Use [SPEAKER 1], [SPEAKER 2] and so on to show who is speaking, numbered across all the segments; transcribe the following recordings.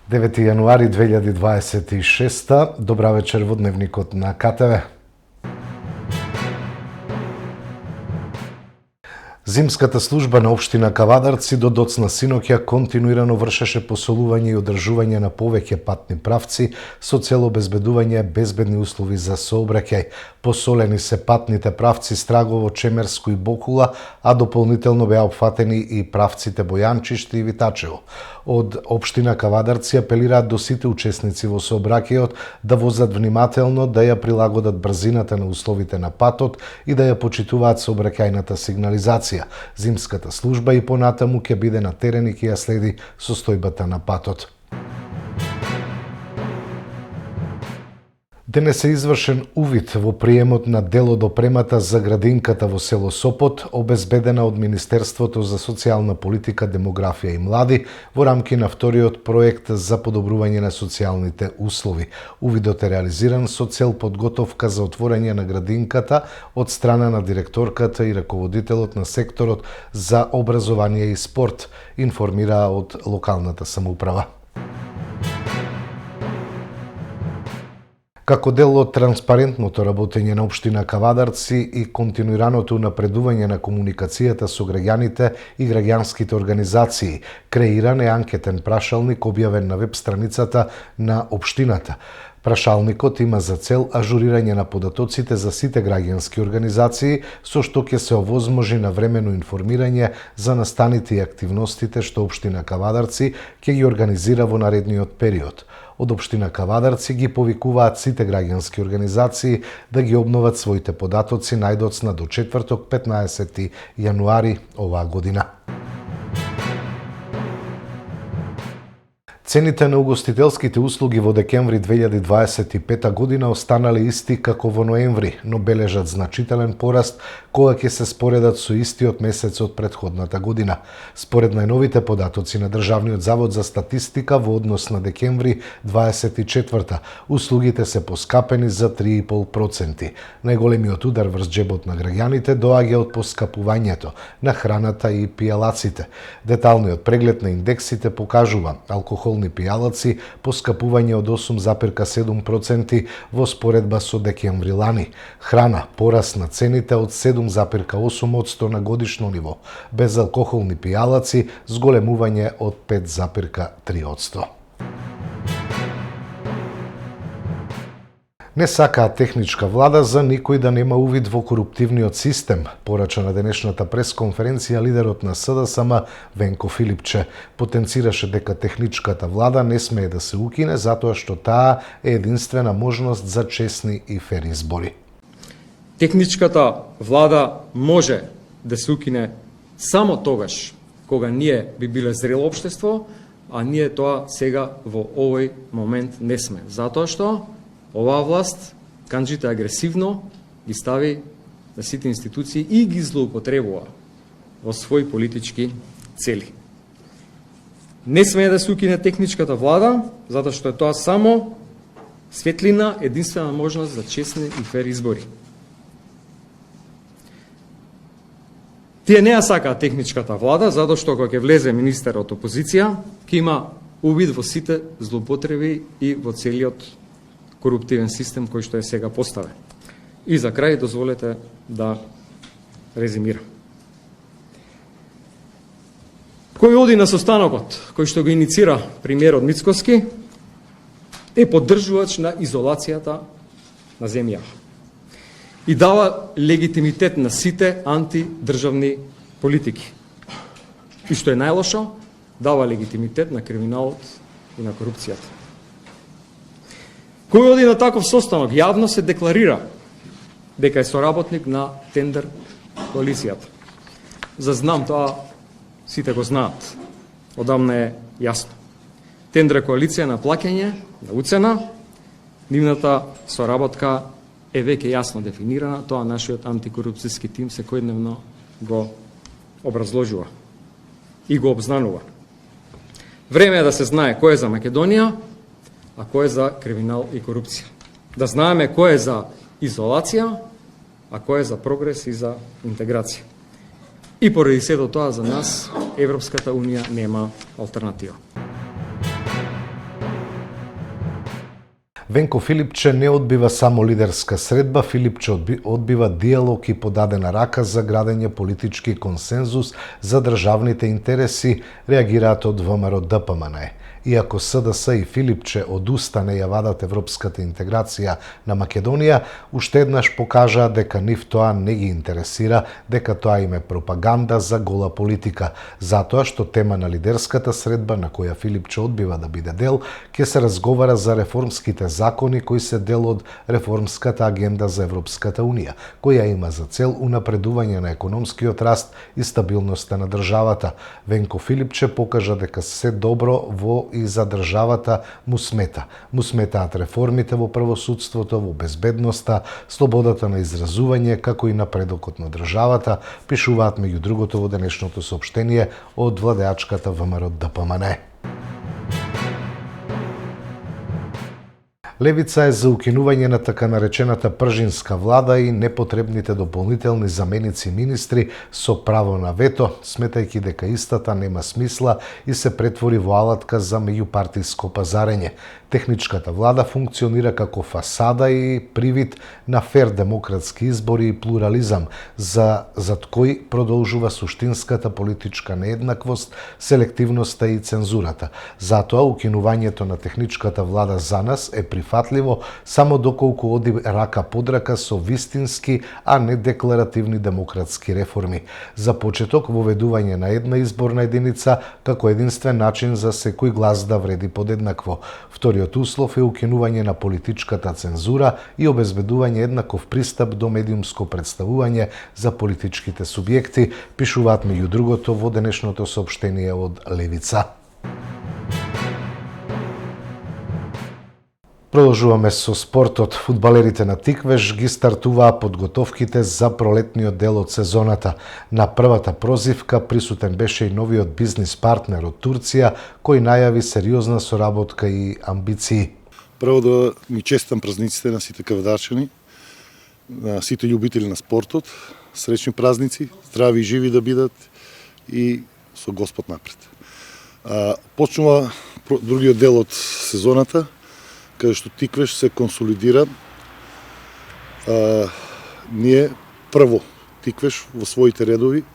[SPEAKER 1] 9 јануари 2026. Добра вечер во дневникот на КТВ. Зимската служба на општина Кавадарци до доцна синоќа континуирано вршеше посолување и одржување на повеќе патни правци со цел обезбедување безбедни услови за сообраќај. Посолени се патните правци Страгово, Чемерско и Бокула, а дополнително беа опфатени и правците Бојанчиште и Витачево. Од општина Кавадарци апелираат до сите учесници во сообраќајот да возат внимателно, да ја прилагодат брзината на условите на патот и да ја почитуваат сообраќајната сигнализација. Зимската служба и понатаму ќе биде на терен и ќе ја следи состојбата на патот. Денес е извршен увид во приемот на дел од опремата за градинката во село Сопот, обезбедена од Министерството за социјална политика, демографија и млади во рамки на вториот проект за подобрување на социјалните услови. Увидот е реализиран со цел подготовка за отворање на градинката од страна на директорката и раководителот на секторот за образование и спорт, информира од локалната самоуправа. Како дел од транспарентното работење на општина Кавадарци и континуираното напредување на комуникацијата со граѓаните и граѓанските организации, креиран е анкетен прашалник објавен на веб страницата на општината. Прашалникот има за цел ажурирање на податоците за сите граѓански организации, со што ќе се овозможи навремено информирање за настаните и активностите што општина Кавадарци ќе ги организира во наредниот период. Од општина Кавадарци ги повикуваат сите граѓански организации да ги обноват своите податоци најдоцна до четврток 15 јануари оваа година. Цените на угостителските услуги во декември 2025 година останале исти како во ноември, но бележат значителен пораст кога ќе се споредат со истиот месец од претходната година. Според најновите податоци на Државниот завод за статистика во однос на декември 24, услугите се поскапени за 3,5%. Најголемиот удар врз џебот на граѓаните доаѓа од поскапувањето на храната и пијалаците. Деталниот преглед на индексите покажува алкохолни пијалаци поскапување од 8,7% во споредба со декември лани. Храна пораст на цените од 7,8% на годишно ниво. Безалкохолни пијалаци зголемување од 5,3%. Не сакаат техничка влада за никој да нема увид во коруптивниот систем, порача на денешната пресконференција лидерот на СДСМ Венко Филипче. Потенцираше дека техничката влада не смее да се укине затоа што таа е единствена можност за честни и фер избори.
[SPEAKER 2] Техничката влада може да се укине само тогаш кога ние би биле зрело општество, а ние тоа сега во овој момент не сме. Затоа што оваа власт канџите агресивно ги стави на сите институции и ги злоупотребува во своји политички цели. Не смее да се укине техничката влада, затоа што е тоа само светлина, единствена можност за честни и фер избори. Тие не ја сакаат техничката влада, затоа што кога ќе влезе министер од опозиција, ќе има увид во сите злоупотреби и во целиот коруптивен систем кој што е сега поставен. И за крај дозволете да резимирам. Кој оди на состанокот, кој што го иницира премиерот Мицкоски, е поддржувач на изолацијата на земјава и дава легитимитет на сите антидржавни политики. И што е најлошо, дава легитимитет на криминалот и на корупцијата. Кој оди на таков состанок јавно се декларира дека е соработник на тендер коалицијата. За знам тоа сите го знаат. Одамна е јасно. Тендер коалиција на плаќање, на уцена, нивната соработка е веќе јасно дефинирана, тоа нашиот антикорупцијски тим секојдневно го образложува и го обзнанува. Време е да се знае кој е за Македонија, а кој е за криминал и корупција. Да знаеме кој е за изолација, а кој е за прогрес и за интеграција. И поради сето тоа за нас Европската унија нема алтернатива.
[SPEAKER 1] Венко Филипче не одбива само лидерска средба, Филипче одбива диалог и подадена рака за градење политички консензус за државните интереси, реагираат од ВМРО ДПМН. Иако СДС и Филипче одустане ја вадат европската интеграција на Македонија, уште еднаш покажаа дека нив тоа не ги интересира, дека тоа им е пропаганда за гола политика, затоа што тема на лидерската средба на која Филипче одбива да биде дел, ќе се разговара за реформските закони кои се дел од реформската агенда за Европската Унија, која има за цел унапредување на економскиот раст и стабилноста на државата. Венко Филипче покажа дека се добро во и за државата му смета. Му сметаат реформите во правосудството, во безбедноста, слободата на изразување, како и напредокот на државата, пишуваат меѓу другото во денешното соопштение од владеачката ВМРО ДПМН. Левица е за укинување на така наречената пржинска влада и непотребните дополнителни заменици министри со право на вето, сметајќи дека истата нема смисла и се претвори во алатка за меѓупартиско пазарење. Техничката влада функционира како фасада и привид на фер демократски избори и плурализам, зад кој продолжува суштинската политичка нееднаквост, селективноста и цензурата. Затоа укинувањето на техничката влада за нас е прифатливо само доколку оди рака под рака со вистински, а не декларативни демократски реформи. За почеток, воведување на една изборна единица како единствен начин за секој глас да вреди подеднакво. Вториот услов е укинување на политичката цензура и обезбедување еднаков пристап до медиумско представување за политичките субјекти, пишуваат меѓу другото во денешното соопштение од Левица. Продолжуваме со спортот. Фудбалерите на Тиквеш ги стартуваа подготовките за пролетниот дел од сезоната. На првата прозивка присутен беше и новиот бизнис партнер од Турција, кој најави сериозна соработка и амбиции.
[SPEAKER 3] Прво да ми честам празниците на сите кавдарчани, на сите љубители на спортот. Среќни празници, здрави и живи да бидат и со Господ напред. Почнува другиот дел од сезоната, каде што Тиквеш се консолидира. Ние прво Тиквеш во своите редови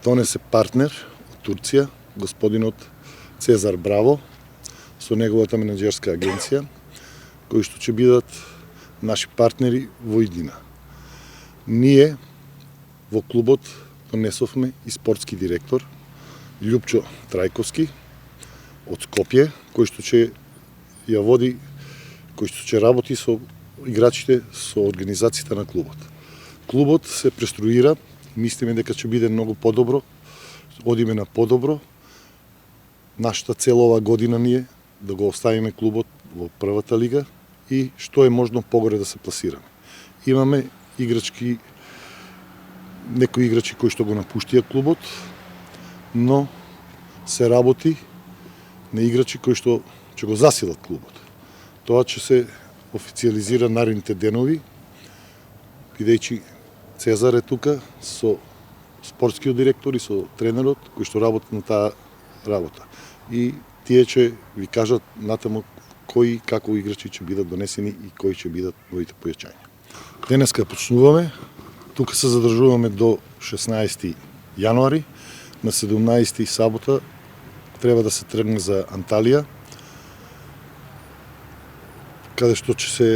[SPEAKER 3] донесе партнер од Турција, господинот Цезар Браво, со неговата менаџерска агенција, кои што ќе бидат наши партнери во иднина. Ние во клубот донесовме и спортски директор Љупчо Трајковски од Скопје, кој што ќе ја води, кој што ќе работи со играчите, со организацијата на клубот. Клубот се преструира, мислиме дека ќе биде многу подобро, одиме на подобро. Нашата цел ова година ние да го оставиме клубот во првата лига и што е можно погоре да се пласираме. Имаме некои играчи кои што го напуштија клубот, но се работи на играчи кои што ќе го засилат клубот. Тоа ќе се официализира наредните денови, бидејќи Цезар е тука со спортскиот директор и со тренерот кои што работат на таа работа. И тие ќе ви кажат натаму кои како играчи ќе бидат донесени и кои ќе бидат новите појачања. Денеска почнуваме, тука се задржуваме до 16 јануари, на 17 сабота треба да се тргне за Анталија, каде што ќе се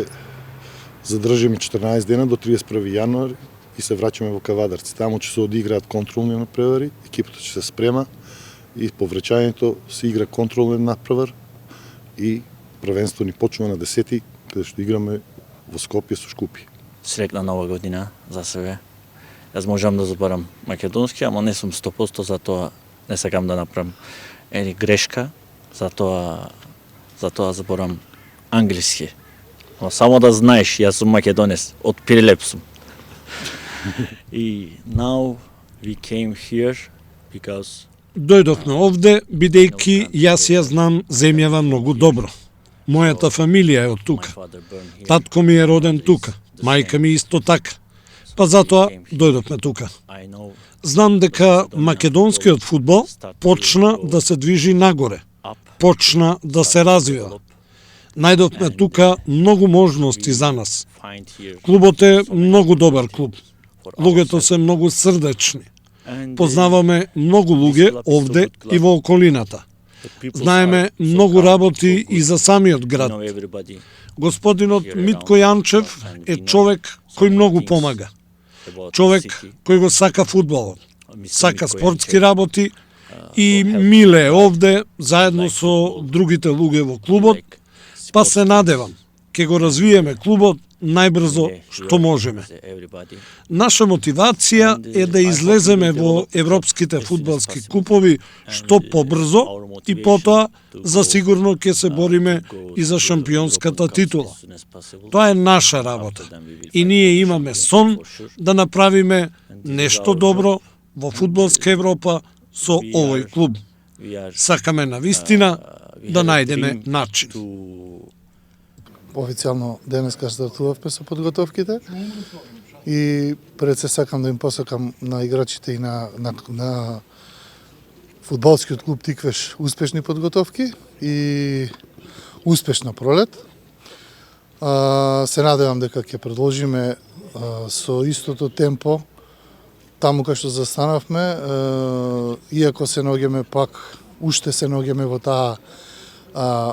[SPEAKER 3] задржиме 14 дена до 31 јануари и се враќаме во Кавадарци. Таму ќе се одиграат контролни надпревари, екипата ќе се спрема и по враќањето се игра контролен надпревар и првенство ни почнува на 10-ти, каде што играме во Скопје со Шкупи.
[SPEAKER 4] Срекна нова година за себе. Јас можам да зборам македонски, ама не сум 100%, затоа не сакам да направам грешка, затоа зборам англиски. Но само да знаеш, јас сум македонец, од Прилеп сум. И now we came here because
[SPEAKER 5] Дојдовме овде, бидејќи јас ја знам земјава многу добро. Мојата фамилија е од тука. Татко ми е роден тука, мајка ми исто така. Па затоа дојдовме тука. Знам дека македонскиот фудбал почна да се движи нагоре, почна да се развива. Најдовме тука многу можности за нас. Клубот е многу добар клуб. Луѓето се многу срдечни. Познаваме многу луѓе овде и во околината. Знаеме многу работи и за самиот град. Господинот Митко Јанчев е човек кој многу помага. Човек кој го сака фудбалот, сака спортски работи и миле овде заедно со другите луѓе во клубот, па се надевам ќе го развиеме клубот најбрзо што можеме. Наша мотивација е да излеземе во европските фудбалски купови што побрзо и потоа засигурно ќе се бориме и за шампионската титула. Тоа е наша работа и ние имаме сон да направиме нешто добро во фудбалска Европа со овој клуб. Сакаме навистина да најдеме начин.
[SPEAKER 6] Официјално денеска стартувавме со подготовките и пред се сакам да им посакам на играчите и на фудбалскиот клуб Тиквеш успешни подготовки и успешна пролет. Се надевам дека ќе продолжиме со истото темпо таму кај што застанавме, иако се наоѓаме пак, уште се наоѓаме во таа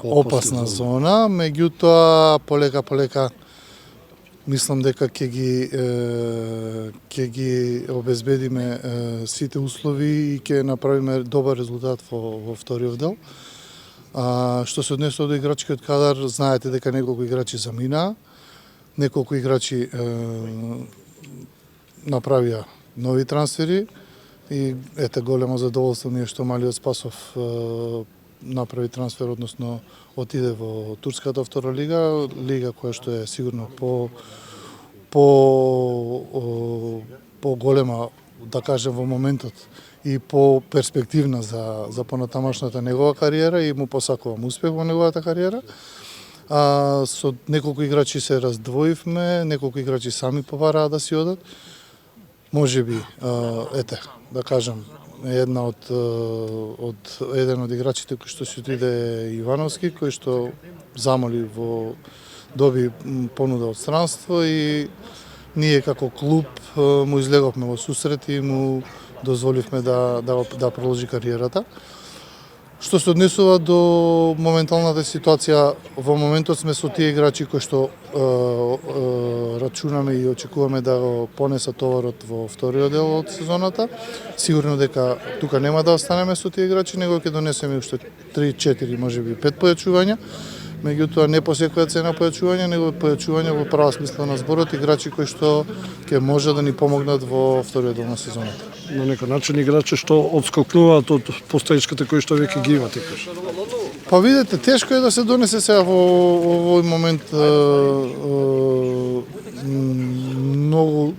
[SPEAKER 6] опасна зона, меѓутоа полека мислам дека ќе ги обезбедиме сите услови и ќе направиме добар резултат во вториот дел. Што се однесува до играчкиот кадар, знаете дека неколку играчи заминаа, неколку играчи направија нови трансфери и ете големо задоволство ми е што Малиот Спасов направи трансфер, односно отиде во турската втора лига, лига која што е сигурно по голема, да кажем, во моментот и по перспективна за понатамашната негова кариера и му посакувам успех во неговата кариера. Со неколку играчи се раздвоивме, неколку играчи сами побараа да си одат. Можеби, ете, да кажем, еден од играчите кој што си отиде Ивановски, кој што замоли доби понуда од странство и ние како клуб му излеговме во сусрет и му дозволивме да продолжи кариерата. Што се однесува до моменталната ситуација, во моментот сме со тие играчи кои што рачунаме и очекуваме да го понесат товарот во вториот дел од сезоната. Сигурно дека тука нема да останеме со тие играчи, него ќе донесеме уште 3-4, можеби 5 појачувања. Меѓутоа не по секоја цена појачување, него појачување во права смисла на зборот, играчи кои што ќе може да ни помогнат во вториот дел на сезоната.
[SPEAKER 5] На некој начин играчи што одскокнуваат од постоечките кои што веќе ги имате.
[SPEAKER 6] Па видете, тешко е да се донесе сега во овој момент многу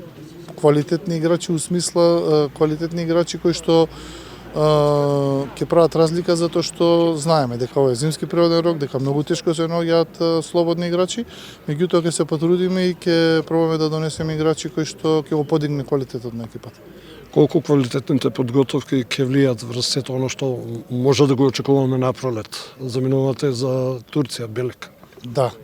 [SPEAKER 6] квалитетни играчи, у смисла квалитетни играчи кои што ќе прават разлика затоа што знаеме дека ова е зимски природен рок, дека многу тешко се наоѓаат слободни играчи, меѓутоа ќе се потрудиме и ќе пробаме да донесеме играчи кои што ќе го подигне квалитетот на екипата.
[SPEAKER 5] Колку квалитетните подготовки ќе влијат врз сето оно што може да го очекуваме на пролет? Заминувате за Турција, Белек.
[SPEAKER 6] Да,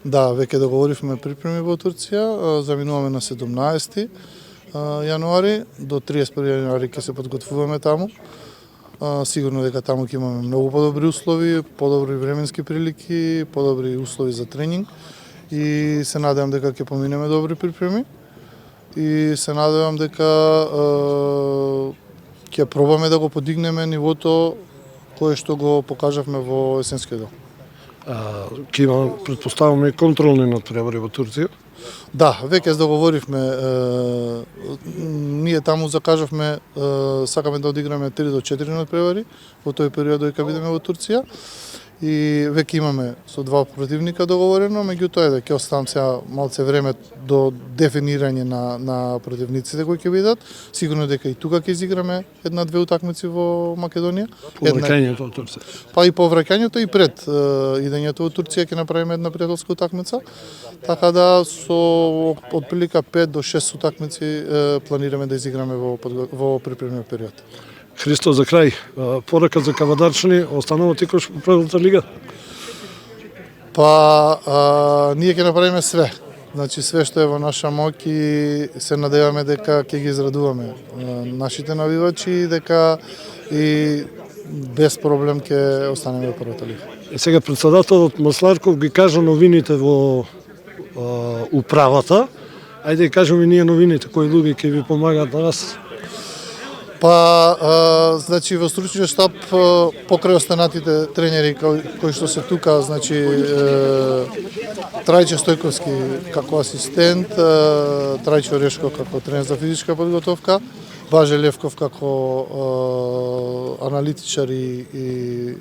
[SPEAKER 6] веќе договоривме припреми во Турција, заминуваме на 17 јануари, до 31 јануари ќе се подготвуваме таму. Сигурно дека таму ќе имаме многу подобри услови, подобри временски прилики, подобри услови за тренинг и се надевам дека ќе поминеме добри припреми и се надевам дека ќе пробаме да го подигнеме нивото кое што го покажавме во есенскиот дел.
[SPEAKER 5] Ќе има, претпоставаме, контролни надпревари во Турција?
[SPEAKER 6] Да, веќе договоривме, ние таму закажавме, сакаме да одиграме 3 до 4 надпревари во тој период кога бидеме во Турција и веќе имаме со 2 противника договорено, меѓутоа ќе оставам сега малце време до дефинирање на противниците кои ќе бидат. Сигурно дека и тука ќе изиграме 1-2 утакмици во Македонија.
[SPEAKER 5] Повраќањето од Турција.
[SPEAKER 6] Па и повраќањето и пред идењето во Турција ќе направиме една пријателска утакмица. Така да со отприлика 5 до 6 утакмици планираме да изиграме во припремниот период.
[SPEAKER 5] Христо, за крај, порака за кавадарчани, останува Тиквеш во првата лига?
[SPEAKER 6] Па, ние ќе направиме све. Значи, све што е во наша моќ и се надеваме дека ќе ги израдуваме нашите навивачи и дека и без проблем ќе останеме во првата лига.
[SPEAKER 5] И сега председателот Масларков ги кажа новините во управата. Ајде да кажеме ние новините, кои луѓе ќе ви помагаат на вас.
[SPEAKER 6] Па, значи, во стручниот штаб, покрај останатите тренери кои што се тука, значи, Трајче Стојковски како асистент, Трајче Орешко како тренер за физичка подготовка, Баже Левков како аналитичар и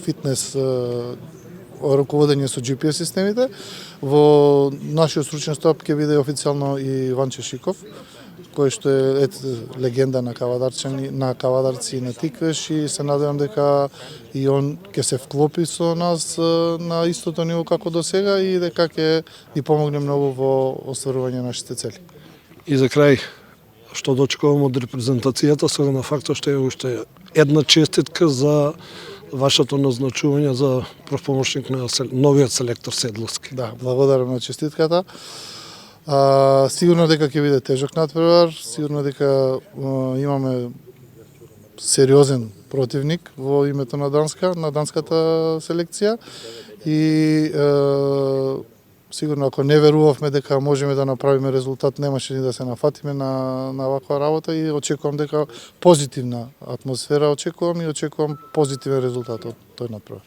[SPEAKER 6] фитнес руководење со GPS системите. Во нашиот стручен штаб ќе биде официјално и Ванче Шиков, кој што е легенда на кавадарци и на тиквеш, и се надевам дека и он ќе се вклопи со нас на истото ниво како до сега и дека ќе ни помогне многу во остварување нашите цели.
[SPEAKER 5] И за крај, што дочекувам од репрезентацијата, со на фактот што е уште една честитка за вашето назначување за профпомошник на новиот селектор Седловски.
[SPEAKER 6] Да, благодарам на честитката. Сигурно дека ќе биде тежок натпревар, сигурно дека имаме сериозен противник во името на данската селекција и сигурно ако не верувавме дека можеме да направиме резултат, немаше ни да се нафатиме на ваква работа и очекувам дека позитивна атмосфера очекувам и очекувам позитивен резултат од тој натпревар.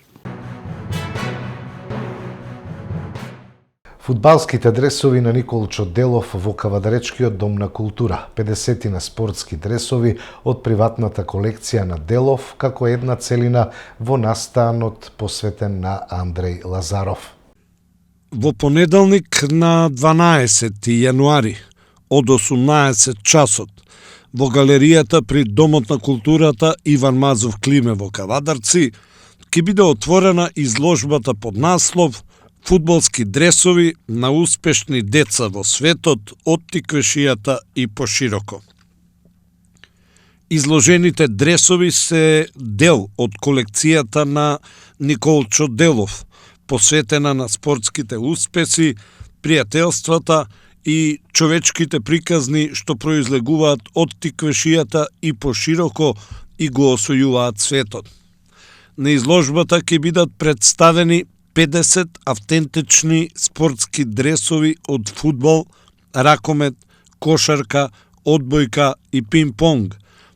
[SPEAKER 1] Фудбалските дресови на Николчо Делов во Кавадаречкиот дом на култура, 50 на спортски дресови од приватната колекција на Делов, како една целина во настанот посветен на Андреј Лазаров.
[SPEAKER 5] Во понеделник на 12 јануари од 18 часот во галеријата при Домот на културата Иван Мазов Климе во Кавадарци ќе биде отворена изложбата под наслов Фудбалски дресови на успешни деца во светот од тиквешијата и пошироко. Изложените дресови се дел од колекцијата на Николчо Делов, посветена на спортските успеси, пријателствата и човечките приказни што произлегуваат од тиквешијата и пошироко и го освојуваат светот. На изложбата ќе бидат представени 50 автентични спортски дресови од фудбал, ракомет, кошарка, одбојка и пинг-понг.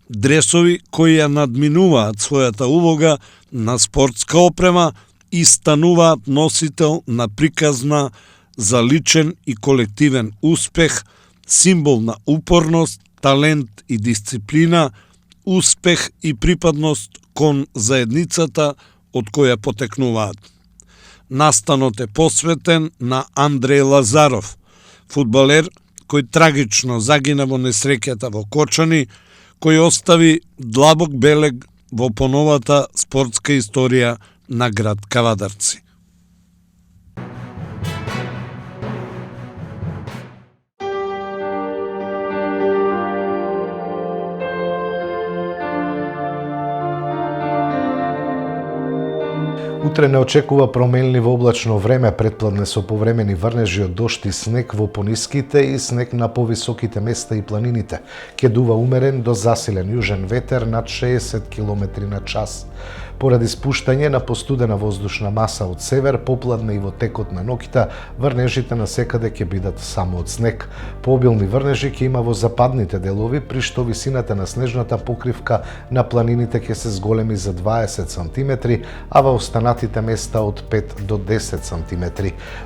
[SPEAKER 5] Дресови кои ја надминуваат својата улога на спортска опрема и стануваат носител на приказна за личен и колективен успех, символ на упорност, талент и дисциплина, успех и припадност кон заедницата од која потекнуваат. Настанот е посветен на Андреј Лазаров, фудбалер кој трагично загина во несреќата во Кочани, кој остави длабок белег во поновата спортска историја на град Кавадарци.
[SPEAKER 1] Утре не очекува променливо облачно време, претпладне со повремени врнежи од дожд и снег во пониските и снег на повисоките места и планините. Ќе дува умерен до засилен јужен ветер над 60 км на час. Поради спуштање на постудена воздушна маса од север, попладне и во текот на ноќта, врнежите насекаде ќе бидат само од снег. Пообилни врнежи ќе има во западните делови, при што висината на снежната покривка на планините ќе се зголеми за 20 см, а во останатите места од 5 до 10 см.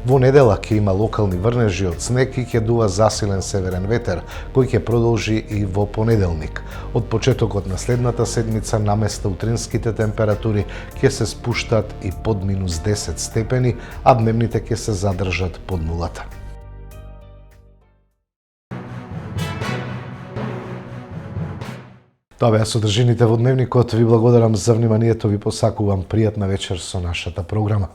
[SPEAKER 1] Во недела ќе има локални врнежи од снег и ќе дува засилен северен ветер, кој ќе продолжи и во понеделник. Од почетокот на следната седмица наместа утринските температури ќе се спуштат и под минус 10 степени, а дневните ќе се задржат под нулата. Тоа беа содржините во дневникот. Ви благодарам за вниманието, ви посакувам пријатна вечер со нашата програма.